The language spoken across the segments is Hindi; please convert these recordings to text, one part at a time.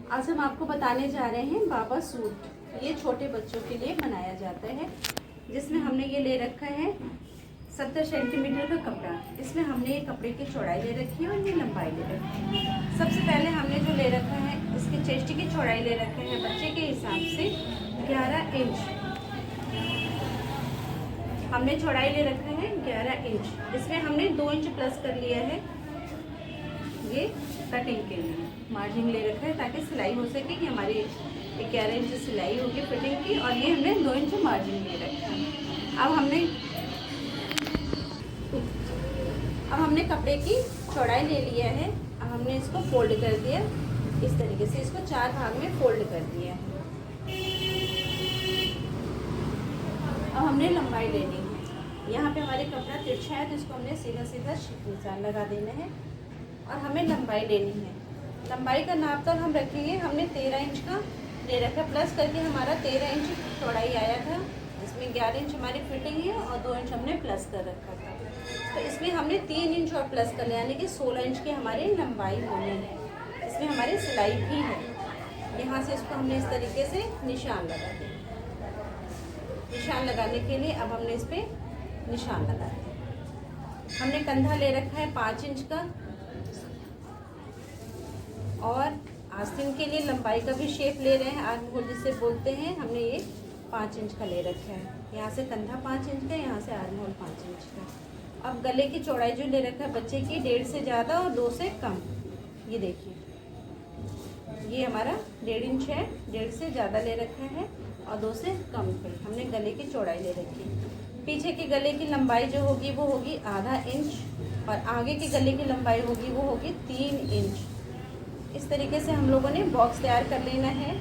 आज हम आपको बताने जा रहे हैं बाबा सूट। ये छोटे बच्चों के लिए बनाया जाता है, जिसमें हमने ये ले रखा है 70 सेंटीमीटर का कपड़ा। इसमें हमने ये कपड़े की चौड़ाई ले रखी है और ये लंबाई ले रखी है। सबसे पहले हमने जो ले रखा है, इसके चेस्ट की चौड़ाई ले रखे हैं बच्चे के हिसाब से 11 इंच। हमने चौड़ाई ले रखा है 11 इंच। इसमें हमने 2 इंच प्लस कर लिया है ये कटिंग के लिए। मार्जिन ले रखा है ताकि सिलाई हो सके कि हमारी 11 इंच सिलाई होगी फिटिंग की, और ये हमने 2 इंच मार्जिन ले रखा है। अब हमने कपड़े की चौड़ाई ले लिया है। अब हमने इसको फोल्ड कर दिया इस तरीके से, इसको 4 भाग में फोल्ड कर दिया है। अब हमने लंबाई लेनी है। यहाँ पे हमारे कपड़ा तिरछा है तो इसको हमने सीधा सीधा निशान लगा देना है और हमें लंबाई लेनी है। लंबाई का नाप तो हम रखेंगे, हमने 13 इंच का ले रखा, प्लस करके हमारा 13 इंच चौड़ाई आया था। इसमें 11 इंच हमारी फिटिंग है और 2 इंच हमने प्लस कर रखा था। तो इसमें हमने 3 इंच और प्लस कर लिया, यानी कि 16 इंच की हमारी लंबाई होनी है। इसमें हमारी सिलाई भी है। यहाँ से इसको हमने इस तरीके से निशान लगा दिया। निशान लगाने के लिए अब हमने इस पर निशान लगा दिया। हमने कंधा ले रखा है 5 इंच का, और आस्तीन के लिए लंबाई का भी शेप ले रहे हैं, आर्म होल जिसे बोलते हैं। हमने ये 5 इंच का ले रखा है। यहाँ से कंधा 5 इंच का, यहाँ से आर्म होल 5 इंच का। अब गले की चौड़ाई जो ले रखा है बच्चे की 1.5 से ज़्यादा और 2 से कम। ये देखिए, ये हमारा 1.5 इंच है, 1.5 से ज़्यादा ले रखा है और 2 से कम पे हमने गले की चौड़ाई ले रखी है। पीछे के गले की लंबाई जो होगी वो होगी आधा इंच, और आगे के गले की लंबाई होगी वो होगी 3 इंच। इस तरीके से हम लोगों ने बॉक्स तैयार कर लेना है।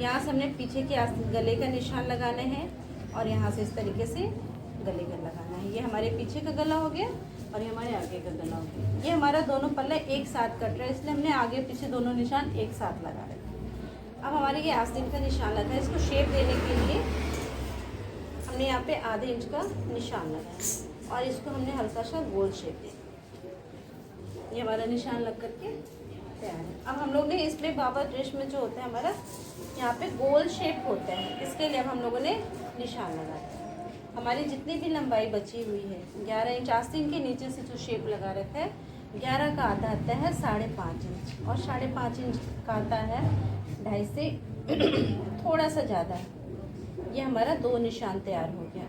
यहाँ से हमने पीछे के गले का निशान लगाना है और यहाँ से इस तरीके से गले का लगाना है। ये हमारे पीछे का गला हो गया और ये हमारे आगे का गला हो गया। ये हमारा दोनों पल्ला एक साथ कट रहा है, इसलिए हमने आगे पीछे दोनों निशान एक साथ लगा रखे। अब हमारे ये आस्तीन का निशान लगा है। इसको शेप देने के लिए हमने यहाँ पे आधे इंच का निशान लगाया और इसको हमने हल्का सा गोल शेप दिया। ये हमारा निशान लग करके तैयार है। अब हम लोग ने इसमें बाबा ड्रेस में जो होता है हमारा यहाँ पे गोल शेप होता है, इसके लिए अब हम लोगों ने निशान लगाया। हमारी जितनी भी लंबाई बची हुई है 11 इंच आस्तीन के नीचे से जो शेप लगा रखा है, 11 का आधा आता है 5.5 इंच, और 5.5 इंच का आता है 2.5 से थोड़ा सा ज़्यादा। ये हमारा 2 निशान तैयार हो गया,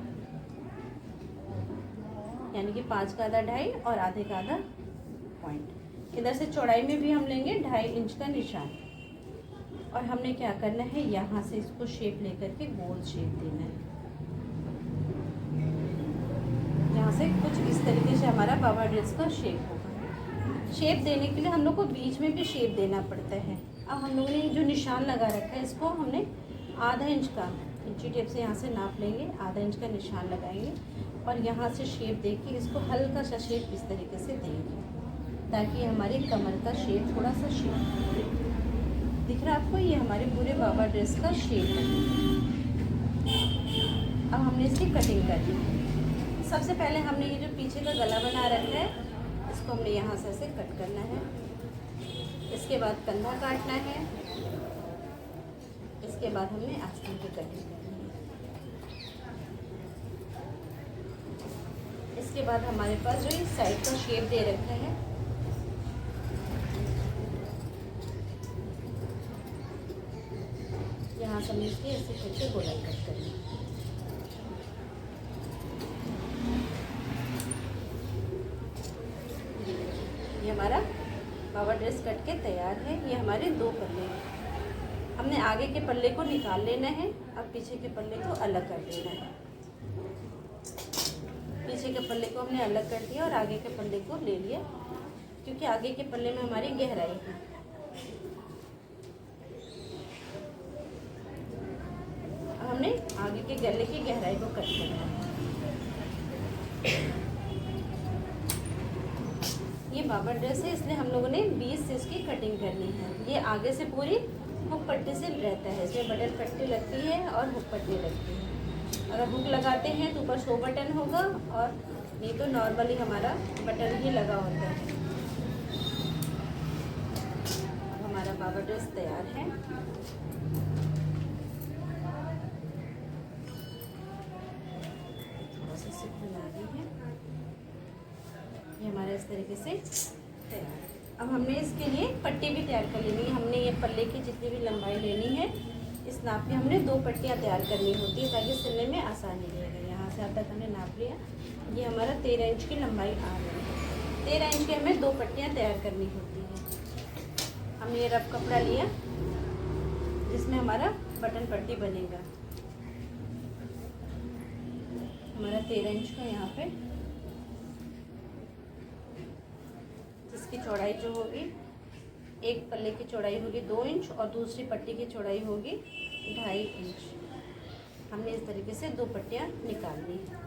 यानी कि 5 का आधा 2.5 और आधे का आधा पॉइंट। इधर से चौड़ाई में भी हम लेंगे 2.5 इंच का निशान, और हमने क्या करना है, यहाँ से इसको शेप लेकर के गोल शेप देना है। यहाँ से कुछ इस तरीके से हमारा बाबा ड्रेस का शेप होगा। शेप देने के लिए हम लोग को बीच में भी शेप देना पड़ता है। अब हम लोगों ने जो निशान लगा रखा है, इसको हमने आधा इंच का इंची टेप से यहाँ से नाप लेंगे, आधा इंच का निशान लगाएंगे और यहाँ से शेप देके इसको हल्का सा शेप इस तरीके से देंगे, ताकि हमारी कमर का शेप थोड़ा सा शेप दिख रहा है आपको। ये हमारे पूरे बाबा ड्रेस का शेप है। अब हमने इसकी कटिंग करनी है। सबसे पहले हमने ये जो पीछे का गला बना रखा है, इसको हमने यहाँ से ऐसे कट करना है। इसके बाद कंधा काटना है। इसके बाद हमने आस्तीन की कटिंग करनी है। इसके बाद हमारे पास जो इस साइड का शेप दे रखा है, यहाँ से हमने इसकी ऐसे करके गोलाई कट करनी है। ये हमारा बाबा ड्रेस कट के तैयार है। ये हमारे 2 पल्ले हैं। हमने आगे के पल्ले को निकाल लेना है, अब पीछे के पल्ले को अलग कर देना है। पीछे के पल्ले को हमने अलग कर दिया और आगे के पल्ले को ले लिया, क्योंकि आगे के पल्ले में हमारी गहराई है। हमने आगे के गले की गहराई को कट करना है। ये बाबा ड्रेस है, इसलिए हम लोगों ने 20 से इसकी कटिंग करनी है। ये आगे से पूरी हुक पट्टी से रहता है, इसमें बटन पट्टी लगती है और हुक पट्टी लगती है। अगर हुक लगाते हैं तो ऊपर 100 बटन होगा, और नहीं तो नॉर्मली हमारा बटन ही लगा होता है। ड्रेस तैयार है। थोड़ा सा सिप बना दी है, ये हमारा इस तरीके से तैयार है। अब हमने इसके लिए पट्टी भी तैयार कर लेनी है। हमने ये पल्ले की जितनी भी लंबाई लेनी है, इस नाप की हमने 2 पट्टियाँ तैयार करनी होती है ताकि सिलने में आसानी रहेगा। यहाँ से अब तक हमने नाप लिया, ये हमारा 13 इंच की लंबाई आ रही है। 13 इंच की हमें 2 पट्टियाँ तैयार करनी होती है। हमने ये रफ कपड़ा लिया जिसमें हमारा बटन पट्टी बनेगा। हमारा 13 इंच का यहाँ पे, जिसकी चौड़ाई जो होगी, एक पल्ले की चौड़ाई होगी 2 इंच और दूसरी पट्टी की चौड़ाई होगी 2.5 इंच। हमने इस तरीके से 2 पट्टियाँ निकालनी है।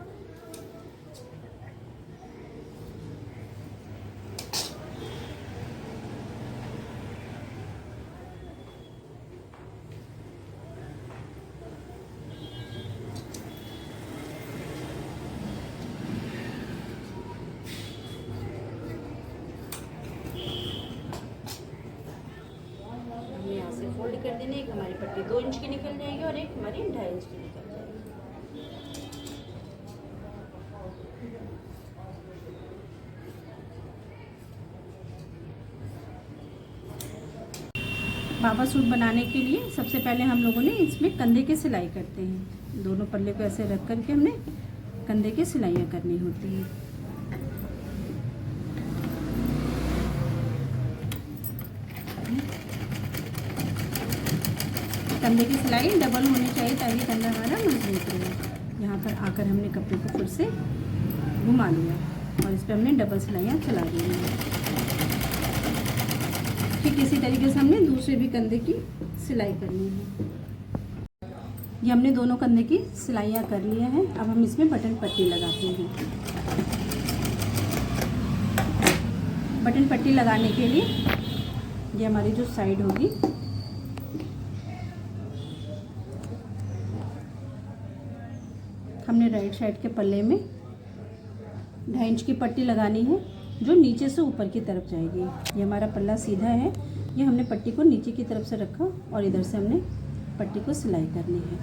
फोल्ड कर देने, एक हमारी पट्टी 2 इंच की निकल जाएगी और एक हमारी 2.5 इंच की निकल जाएगी। बाबा सूट बनाने के लिए सबसे पहले हम लोगों ने इसमें कंधे की सिलाई करते हैं। दोनों पल्ले को ऐसे रख करके हमने कंधे की सिलाइयाँ करनी होती हैं। कंधे की सिलाई डबल होनी चाहिए ताकि कंधा हमारा मजबूत रहे। यहाँ पर आकर हमने कपड़े को फिर से घुमा लिया और इस पर हमने डबल सिलाइयाँ चला दी हैं। ठीक इसी तरीके से हमने दूसरे भी कंधे की सिलाई करनी है। ये हमने दोनों कंधे की सिलाइयाँ कर लिया हैं। अब हम इसमें बटन पट्टी लगाते हैं। बटन पट्टी लगाने के लिए ये हमारी जो साइड होगी, हमने राइट साइड के पल्ले में 2.5 इंच की पट्टी लगानी है जो नीचे से ऊपर की तरफ जाएगी। ये हमारा पल्ला सीधा है, ये हमने पट्टी को नीचे की तरफ से रखा और इधर से हमने पट्टी को सिलाई करनी है।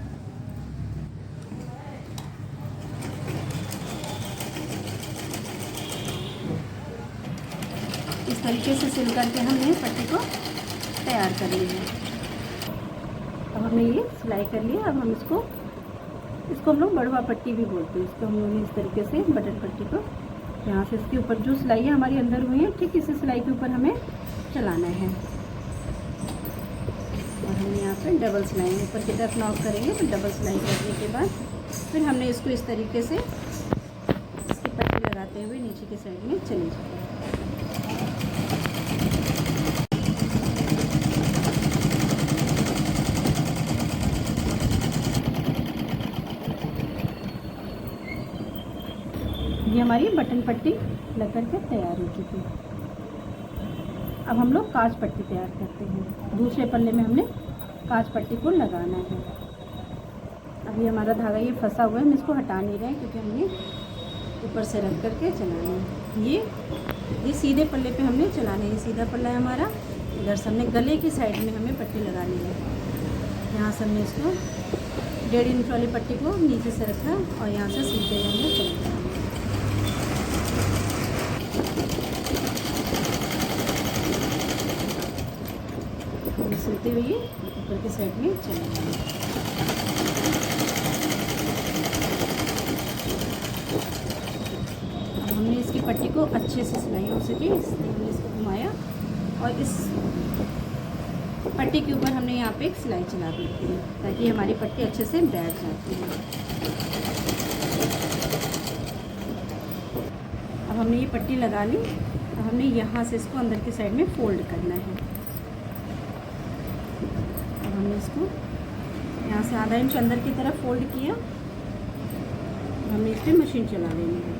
इस तरीके से सिल करके हमने पट्टी को तैयार कर ली है। अब हमने ये सिलाई कर लिया। अब हम इसको हम लोग बड़वा पट्टी भी बोलते हैं। इसको हम लोग इस तरीके से बटन पट्टी को यहाँ से इसके ऊपर जो सिलाइयाँ हमारी अंदर हुई हैं, ठीक इसी सिलाई के ऊपर हमें चलाना है। और हमने यहाँ पे डबल सिलाई ऊपर की तरफ नॉक करेंगे, तो डबल सिलाई करने के बाद फिर हमने इसको इस तरीके से इसकी पट्टी लगाते हुए नीचे की साइड में चले जाएंगे। ये हमारी बटन पट्टी लग करके तैयार हो चुकी है। अब हम लोग काज पट्टी तैयार करते हैं। दूसरे पल्ले में हमने काज पट्टी को लगाना है। अब ये हमारा धागा ये फंसा हुआ है, हम इसको हटा नहीं रहे क्योंकि हमने ऊपर से रख करके चलाना है। ये सीधे पल्ले पे हमने चलाना है। ये सीधा पल्ला है हमारा। इधर से हमने गले की साइड में हमें पट्टी लगानी है। यहाँ से हमने इसको 1.5 इंच वाली पट्टी को नीचे से रखा और यहाँ से सीधे हमने चलाना है। सिलते हुए ऊपर की साइड में चलेंगे। अब हमने इसकी पट्टी को अच्छे से सिलाई हो सके इसलिए हमने इसको घुमाया और इस पट्टी के ऊपर हमने यहाँ पे एक सिलाई चला दी थी ताकि हमारी पट्टी अच्छे से बैठ जाती है। अब हमने ये पट्टी लगा ली। अब हमने यहाँ से इसको अंदर की साइड में फोल्ड करना है। हमने इसको यहाँ से आधा इंच अंदर की तरफ फोल्ड किया। हमने इस पर मशीन चला लेनी है।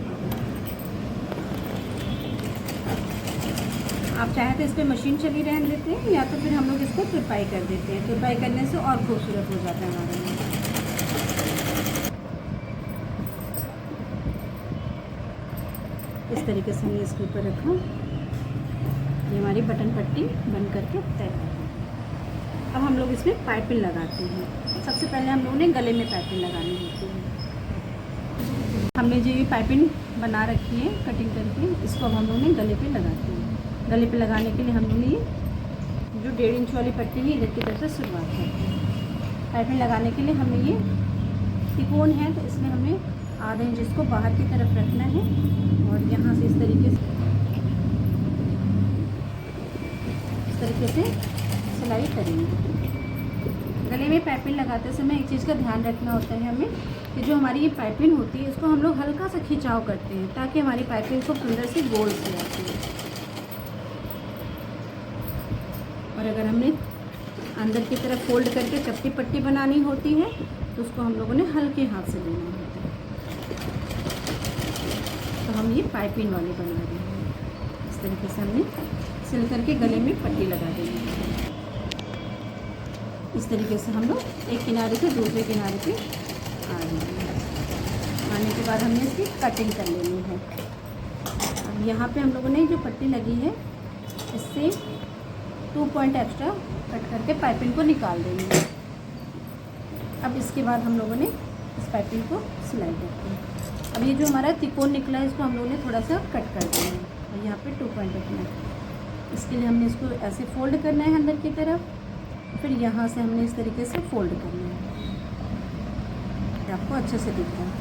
आप चाहें तो इस पर मशीन चली रहने देते हैं या तो फिर हम लोग इसको तुरपाई कर देते हैं। तुरपाई करने से और खूबसूरत हो जाता है हमारे लिए। इस तरीके से हमने इसके ऊपर रखा। ये हमारी बटन पट्टी बन करके तैयार है। अब हम लोग इसमें पाइपिंग लगाते हैं। सबसे पहले हम लोगों ने गले में पाइपिंग लगानी होती है। हमने जो ये पाइपिंग बना रखी है कटिंग करके, इसको अब हम लोगों ने गले पे लगाते हैं। गले पे लगाने के लिए हम लोग ये जो 1.5 इंच वाली पट्टी है इधर की तरफ से शुरुआत करते हैं। पाइपिंग लगाने के लिए हमें ये तिकोन है तो इसमें हमें आधा इंच इसको बाहर की तरफ रखना है और यहाँ से इस तरीके से सिलाई करेंगे। गले में पाइपिंग लगाते समय एक चीज़ का ध्यान रखना होता है हमें कि जो हमारी ये पाइपिंग होती है इसको हम लोग हल्का सा खिंचाव करते हैं ताकि हमारी पाइपिंग को अंदर से गोल से आती है। और अगर हमने अंदर की तरफ फोल्ड करके चपटी पट्टी बनानी होती है तो उसको हम लोगों ने हल्के हाथ से लेना होता है। तो हम ये पाइपिंग वाली बना रहे हैं। इस तरीके से हमने सिल करके गले में पट्टी लगा देंगे। इस तरीके से हम लोग एक किनारे से दूसरे किनारे पे आ जाएंगे। आने के बाद हमने इसकी कटिंग कर लेनी है। अब यहाँ पे हम लोगों ने जो पट्टी लगी है इससे 2 पॉइंट एक्स्ट्रा कट करके पाइपिंग को निकाल देंगे। अब इसके बाद हम लोगों ने इस पाइपिंग को सिलाई करते हैं। अब ये जो हमारा तिकोन निकला है इसको हम लोगों ने थोड़ा सा कट कर देना है और यहाँ पे 2 पॉइंट रखना है। इसके लिए हमने इसको ऐसे फोल्ड करना है अंदर की तरफ, फिर यहाँ से हमने इस तरीके से फोल्ड करना है। आपको अच्छे से दिख रहा है,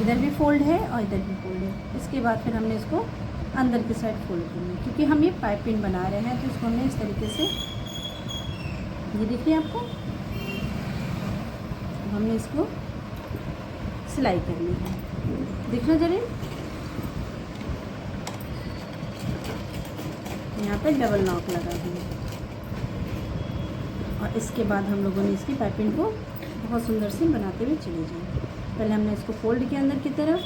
इधर भी फोल्ड है और इधर भी फोल्ड है। इसके बाद फिर हमने इसको अंदर की साइड फोल्ड करना है क्योंकि हम ये पाइपिंग बना रहे हैं तो इसको हमने इस तरीके से, ये देखिए आपको, हमने इसको सिलाई करनी है। देखना जरा, यहाँ पे डबल नॉक लगा दिया और इसके बाद हम लोगों ने इसकी पाइपिंग को बहुत सुंदर से बनाते हुए चले जाएं। पहले हमने इसको फोल्ड किया अंदर की तरफ,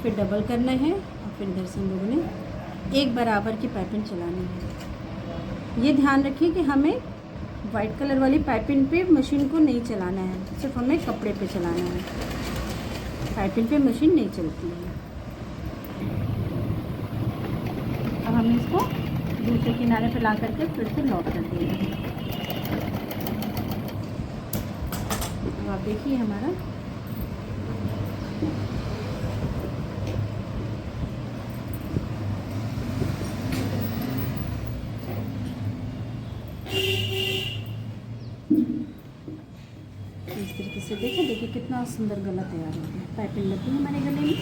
फिर डबल करना है और फिर इधर से हम लोगों ने एक बराबर की पाइपिंग चलानी है। ये ध्यान रखिए कि हमें वाइट कलर वाली पाइपिंग पे मशीन को नहीं चलाना है, सिर्फ हमें कपड़े पे चलाना है। पाइपिंग पे मशीन नहीं चलती है। अब हमने इसको दूसरे किनारे पे ला करके फिर से लॉक कर देंगे। अब आप देखिए हमारा इस तरीके से देखिए कितना सुंदर गला तैयार हो गया। पाइपिंग लगी है हमारे गले में,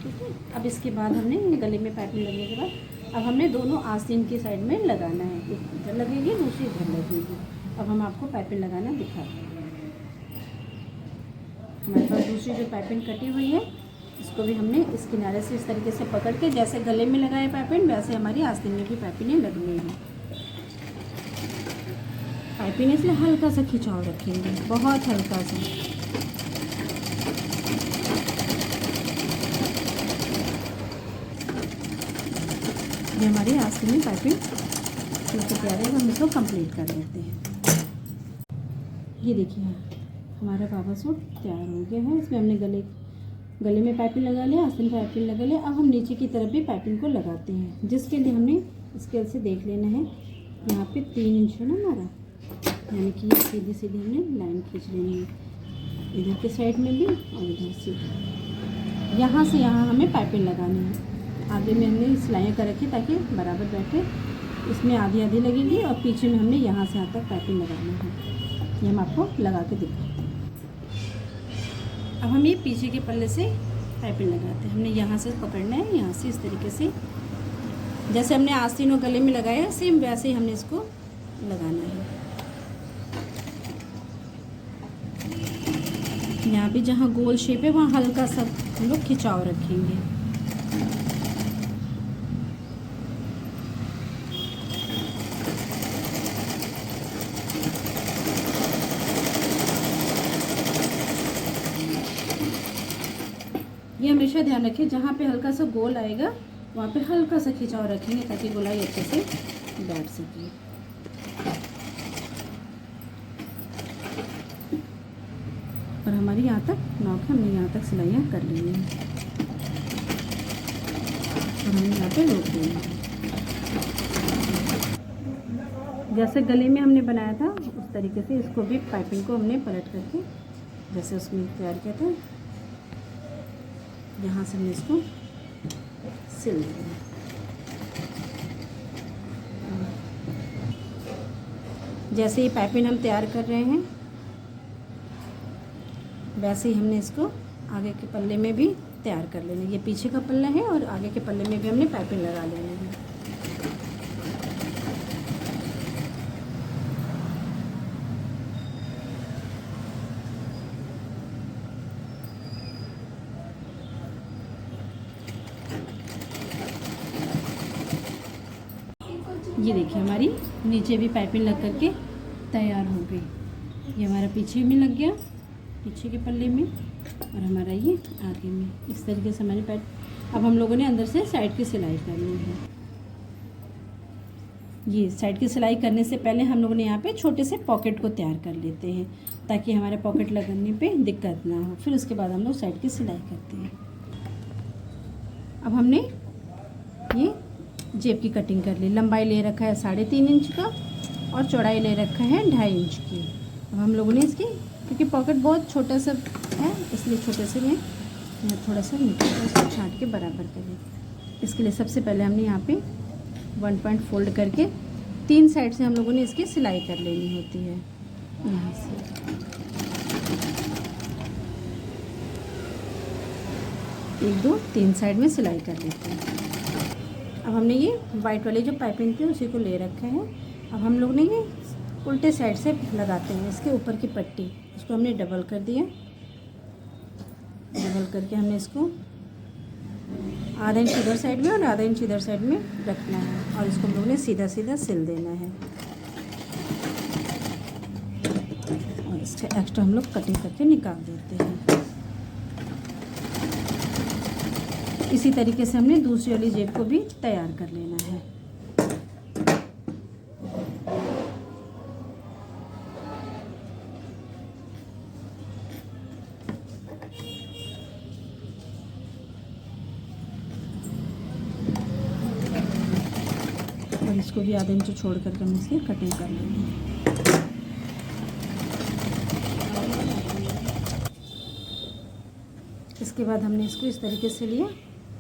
ठीक है। अब इसके बाद हमने गले में पाइपिंग लगने के बाद अब हमने दोनों आस्तीन की साइड में लगाना है। एक इधर लगेगी, दूसरी इधर लगेगी। अब हम आपको पाइपिंग लगाना दिखाते हैं। हमारे पास दूसरी जो पाइपिंग कटी हुई है इसको भी हमने इस किनारे से इस तरीके से पकड़ के, जैसे गले में लगाए पाइपिंग वैसे हमारी आस्तीन में भी पाइपिंग लगनी है। पाइपिंग इसलिए हल्का सा खिंचाव रखेंगे, बहुत हल्का सा। ये हमारी आस्तीन में पाइपिंग बिल्कुल तैयार है। हम इसको कंप्लीट कर देते हैं। ये देखिए हमारा बाबा सूट तैयार हो गया है। इसमें हमने गले में पाइपिंग लगा लिया, आस्तीन में पाइपिंग लगा लिया। अब हम नीचे की तरफ भी पाइपिंग को लगाते हैं, जिसके लिए हमने स्केल से देख लेना है। यहाँ पे 3 इंच है ना हमारा, यानी कि सीधी सीधी हमने लाइन खींच लेनी है, इधर के साइड में भी और इधर से। यहाँ से यहाँ हमें पाइपिंग लगानी है। आगे में हमने सिलाइयाँ कर रखी ताकि बराबर बैठे। इसमें आधी आधी लगेगी और पीछे में हमने यहाँ से यहाँ तक पाइपिंग लगाना है। ये हम आपको लगा के दिखाते हैं। अब हम ये पीछे के पल्ले से पाइपिंग लगाते हैं। हमने यहाँ से पकड़ना है, यहाँ से इस तरीके से, जैसे हमने आस्तीन और गले में लगाया सेम वैसे ही हमने इसको लगाना है। यहाँ भी जहाँ गोल शेप है वहाँ हल्का सा हम लोग खिंचाव रखेंगे। ये हमेशा ध्यान रखें, जहाँ पे हल्का सा गोल आएगा वहाँ पे हल्का सा खिंचाव रखेंगे ताकि गोलाई अच्छे से बैठ सके। और हमारी यहाँ तक नॉक है, हमने यहाँ तक सिलाइयाँ कर ली हैं और हमने यहाँ पे रोक देंगे। जैसे गले में हमने बनाया था उस तरीके से इसको भी पाइपिंग को हमने पलट करके जैसे उसमें तैयार किया था, यहाँ से हमने इसको सिल दिया। जैसे ही पाइपिंग हम तैयार कर रहे हैं वैसे ही हमने इसको आगे के पल्ले में भी तैयार कर लेना। ये पीछे का पल्ला है और आगे के पल्ले में भी हमने पाइपिंग लगा लेनी है। ये देखिए हमारी नीचे भी पाइपिंग लग करके तैयार हो गई। ये हमारा पीछे में लग गया, पीछे के पल्ले में, और हमारा ये आगे में। इस तरीके से हमारी पाइप। अब हम लोगों ने अंदर से साइड की सिलाई करनी है। ये साइड की सिलाई करने से पहले हम लोगों ने यहाँ पे छोटे से पॉकेट को तैयार कर लेते हैं ताकि हमारे पॉकेट लगाने पे दिक्कत ना हो। फिर उसके बाद हम लोग साइड की सिलाई करते हैं। अब हमने ये जेब की कटिंग कर ली। लंबाई ले रखा है 3.5 इंच का और चौड़ाई ले रखा है 2.5 इंच की। अब हम लोगों ने इसकी, क्योंकि पॉकेट बहुत छोटा सा है इसलिए छोटे से में यहाँ थोड़ा सा नीचे इसको छाँट के बराबर करें। इसके लिए सबसे पहले हमने यहाँ पे 1 पॉइंट फोल्ड करके 3 साइड से हम लोगों ने इसकी सिलाई कर लेनी होती है। यहाँ से 1 2 3 साइड में सिलाई कर लेते हैं। अब हमने ये वाइट वाली जो पाइपिंग थी उसी को ले रखा है। अब हम लोग ने ये उल्टे साइड से लगाते हैं इसके ऊपर की पट्टी, इसको हमने डबल कर दिया। डबल करके हमने इसको आधा इंच इधर साइड में और आधा इंच इधर साइड में रखना है और इसको हम लोग ने सीधा सीधा सिल देना है। और इसका एक्स्ट्रा हम लोग कटिंग करके निकाल देते हैं। इसी तरीके से हमने दूसरी वाली जेब को भी तैयार कर लेना है। और इसको भी आधे इंच छोड़ करके हम इसकी कटिंग कर लेंगे। इसके बाद हमने इसको इस तरीके से लिया।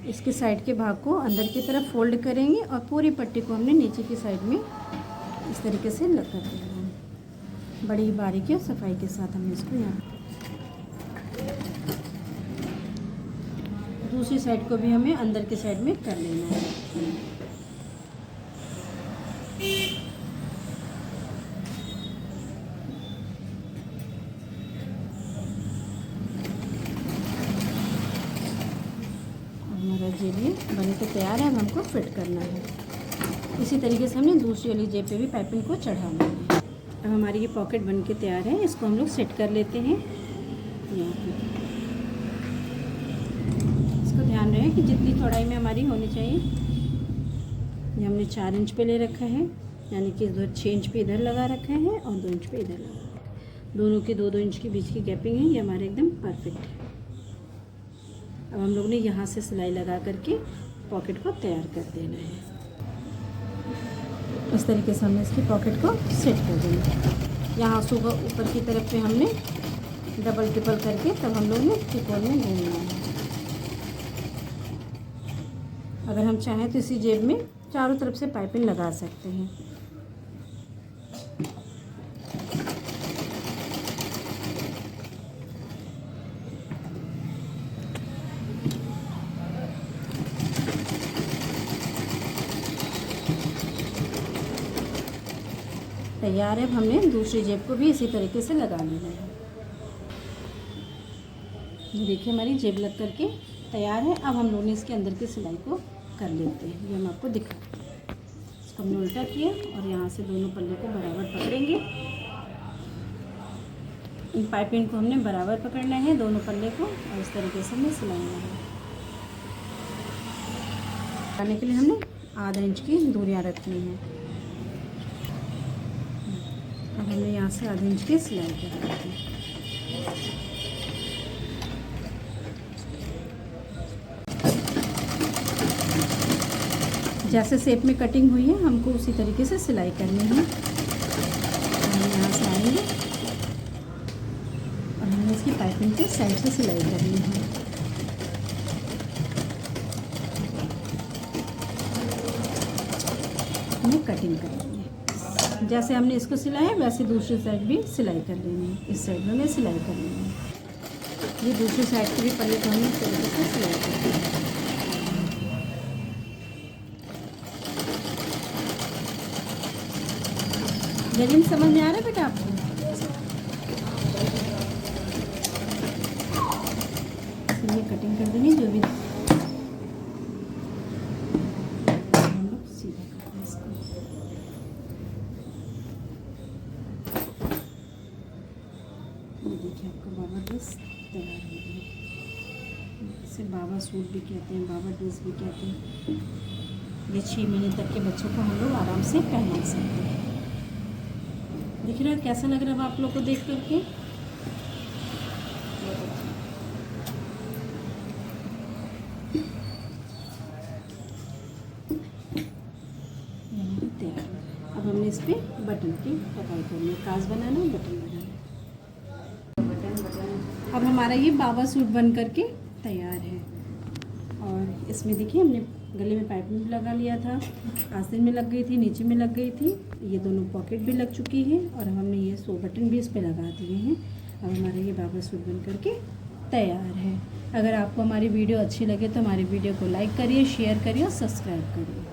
इसके साइड के भाग को अंदर की तरफ फोल्ड करेंगे और पूरी पट्टी को हमने नीचे की साइड में इस तरीके से लग कर देना है। बड़ी बारीकी और सफाई के साथ हमने इसको यहाँ, दूसरी साइड को भी हमें अंदर की साइड में कर लेना है। जेब ये बने तो तैयार है। अब हमको फिट करना है। इसी तरीके से हमने दूसरी वाली जेब पे भी पाइपिंग को चढ़ाना है। अब हमारी ये पॉकेट बन के तैयार है। इसको हम लोग सेट कर लेते हैं यहाँ पे। इसको ध्यान रहे कि जितनी चौड़ाई में हमारी होनी चाहिए। ये हमने 4 इंच पे ले रखा है, यानी कि 6 इंच पे इधर लगा रखा है और 2 इंच पे इधर लगा रखा है। दोनों के 2-2 इंच के बीच की गैपिंग है, ये हमारे एकदम परफेक्ट है। अब हम लोग ने यहाँ से सिलाई लगा करके पॉकेट को तैयार कर देना है। इस तरीके से हमने इसकी पॉकेट को सेट कर देना। यहाँ सुबह ऊपर की तरफ पे हमने डबल ट्रिपल करके तब हम लोग ने त्रिकोण में घूमना है। अगर हम चाहें तो इसी जेब में चारों तरफ से पाइपिंग लगा सकते हैं। तैयार है। अब हमने दूसरी जेब को भी इसी तरीके से लगा लेना है। ये देखिए हमारी जेब लग करके तैयार है। अब हम लोग ने इसके अंदर की सिलाई को कर लेते हैं। ये हम आपको दिखा, इसको हमने उल्टा किया और यहाँ से दोनों पल्ले को बराबर पकड़ेंगे। इन पाइपिंग को हमने बराबर पकड़ना है दोनों पल्ले को और इस तरीके से हमें सिलाना है। लगाने के लिए हमने आधा इंच की दूरियाँ रखनी है। अब हमने यहाँ से आधे इंच की सिलाई कर दी। जैसे शेप में कटिंग हुई है हमको उसी तरीके से सिलाई करनी है। पाइपिंग के साइड से सिलाई करनी है। हमें कटिंग करनी है, जैसे हमने इसको सिलाया वैसे दूसरी साइड भी सिलाई कर लेनी है। इस साइड में हमें सिलाई करनी है, ये दूसरी साइड की भी पल्ले को हमें इस तरीके से सिलाई करनी है। जरिन समझ में आ रहा है बेटा आपको? ये कटिंग कर देंगे, जो भी हम लोग सीधा करते हैं इसको। ये देखिए आपका बाबा ड्रेस तैयार हो गया। इसे बाबा सूट भी कहते हैं, बाबा ड्रेस भी कहते हैं। ये 6 महीने तक के बच्चों को हम लोग आराम से पहना सकते हैं। दिख रहा है कैसा लग रहा है आप लोग को देख करके? तैयार। अब हमने इस पर बटन की कटाई करनी है, काज बनाना है, बटन बनाना है। अब हमारा ये बाबा सूट बन करके तैयार है। और इसमें देखिए हमने गले में पाइपिंग भी लगा लिया था, आस्तीन में लग गई थी, नीचे में लग गई थी, ये दोनों पॉकेट भी लग चुकी है और हमने ये 100 बटन भी इस पर लगा दिए हैं। अब हमारा ये बाबा सूट बन करके तैयार है। अगर आपको हमारी वीडियो अच्छी लगे तो हमारी वीडियो को लाइक करिए, शेयर करिए और सब्सक्राइब करिए।